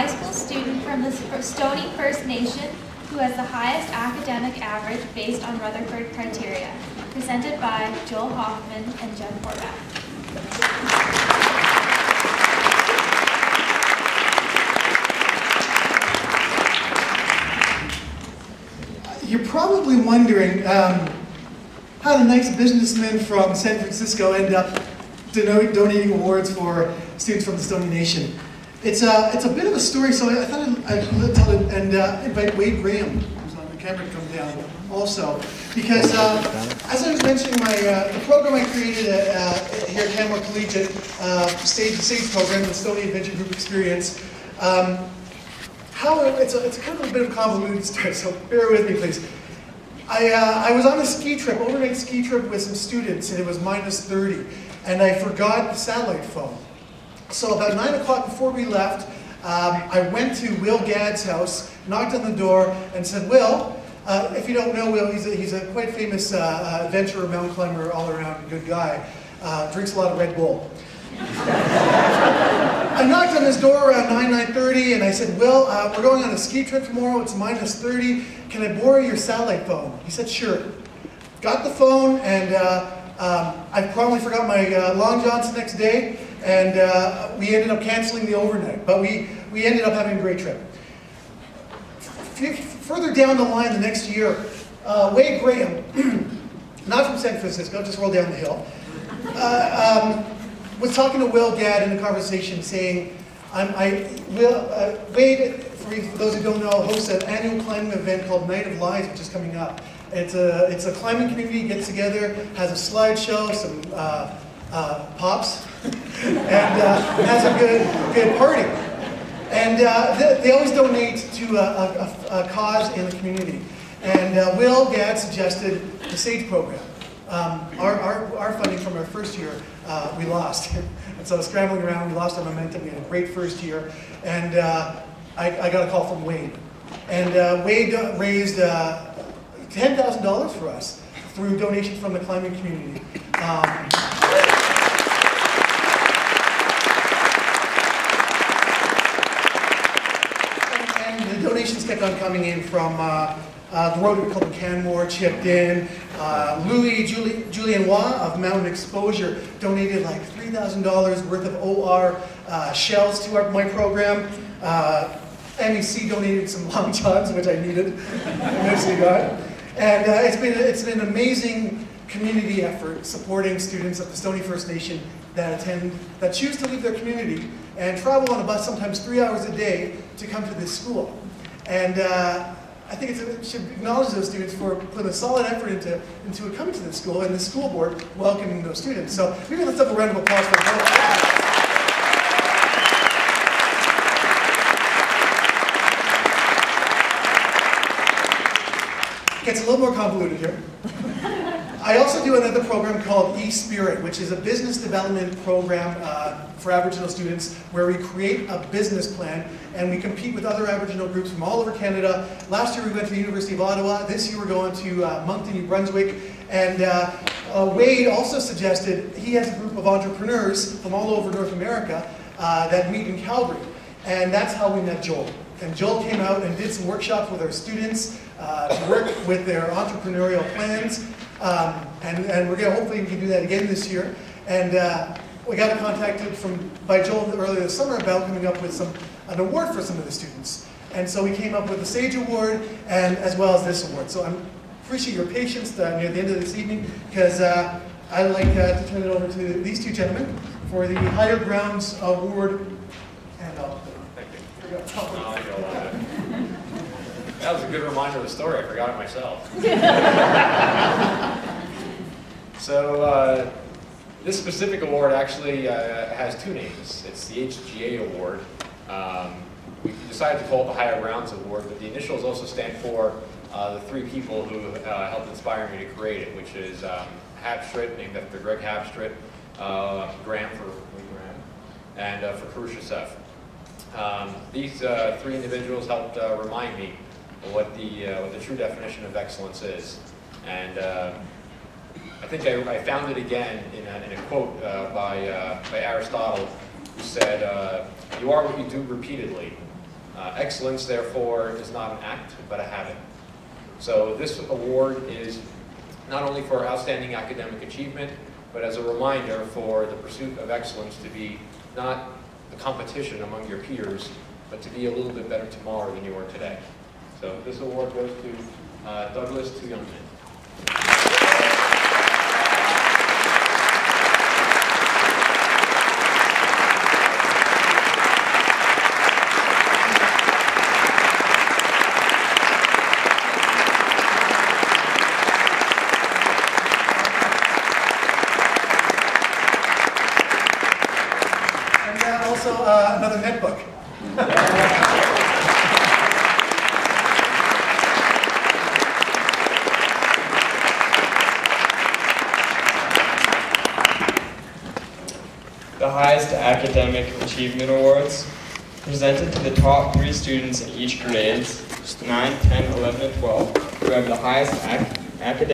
high school student from the Stoney First Nation who has the highest academic average based on Rutherford criteria, presented by Joel Hoffman and Jen Horvath. You're probably wondering how the nice businessmen from San Francisco end up donating awards for students from the Stoney Nation. It's a bit of a story, so I thought I'd tell it and invite Wade Graham, who's on the camera, to come down also. Because as I was mentioning, the program I created here at Canmore Collegiate, Stage program, the Stoney Adventure Group Experience, it's kind of a bit of a convoluted story, so bear with me, please. I was on a ski trip, overnight ski trip with some students, and it was -30, and I forgot the satellite phone. So about 9 o'clock before we left, I went to Will Gadd's house, knocked on the door, and said, "Will, if you don't know Will, he's a quite famous adventurer, mountain climber, all-around good guy, drinks a lot of Red Bull." I knocked on his door around 9:30, and I said, "Will, we're going on a ski trip tomorrow, it's -30, can I borrow your satellite phone?" He said, "Sure." Got the phone, and I probably forgot my long johns the next day, and we ended up canceling the overnight, but we ended up having a great trip. Further down the line the next year, Wade Graham, not from San Francisco, just rolled down the hill, was talking to Will Gadd in a conversation saying, Wade, for those who don't know, hosts an annual climbing event called Night of Lies, which is coming up. It's a climbing community gets together, has a slideshow, some pops, and has a good party. And they always donate to a cause in the community. And Will Gadd suggested the SAGE program. Our funding from our first year, we lost. And so scrambling around, we lost our momentum. We had a great first year. And I got a call from Wade. And Wade raised $10,000 for us through donations from the climbing community. And the donations kept on coming in from the Rotary Club of Canmore chipped in. Julian Waugh of Mountain Exposure donated like $3,000 worth of OR shells to my program. MEC donated some long johns, which I needed. Eventually got. And it's been an amazing community effort supporting students of the Stoney First Nation that choose to leave their community and travel on a bus sometimes 3 hours a day to come to this school. And I think it should acknowledge those students for putting a solid effort into coming to this school and the school board welcoming those students. So maybe let's have a round of applause for them. Gets a little more convoluted here. I also do another program called E-Spirit, which is a business development program for Aboriginal students where we create a business plan and we compete with other Aboriginal groups from all over Canada. Last year we went to the University of Ottawa. This year we're going to Moncton, New Brunswick. And Wade also suggested he has a group of entrepreneurs from all over North America that meet in Calgary. And that's how we met Joel. And Joel came out and did some workshops with our students to work with their entrepreneurial plans. And we're going to hopefully we can do that again this year. And we got contacted by Joel earlier this summer about coming up with an award for some of the students. And so we came up with the SAGE Award and as well as this award. So I appreciate your patience near the end of this evening because I'd like to turn it over to these two gentlemen for the Higher Grounds Award. And thank you. That was a good reminder of the story. I forgot it myself. So this specific award actually has two names. It's the HGA Award. We decided to call it the Higher Grounds Award, but the initials also stand for the three people who helped inspire me to create it, which is Hapstritt, named after Greg Hapstritt, Graham for Wade Graham, and for Khrushchev. These three individuals helped remind me what the true definition of excellence is. And I think I found it again in a quote by Aristotle, who said, "You are what you do repeatedly, Excellence, therefore, is not an act, but a habit. So this award is not only for outstanding academic achievement, but as a reminder for the pursuit of excellence to be not the competition among your peers, but to be a little bit better tomorrow than you are today. So this award goes to Douglas Two Young Men. Also, another netbook. The highest academic achievement awards presented to the top 3 students in each grades, 9, 10, 11, and 12, who have the highest academic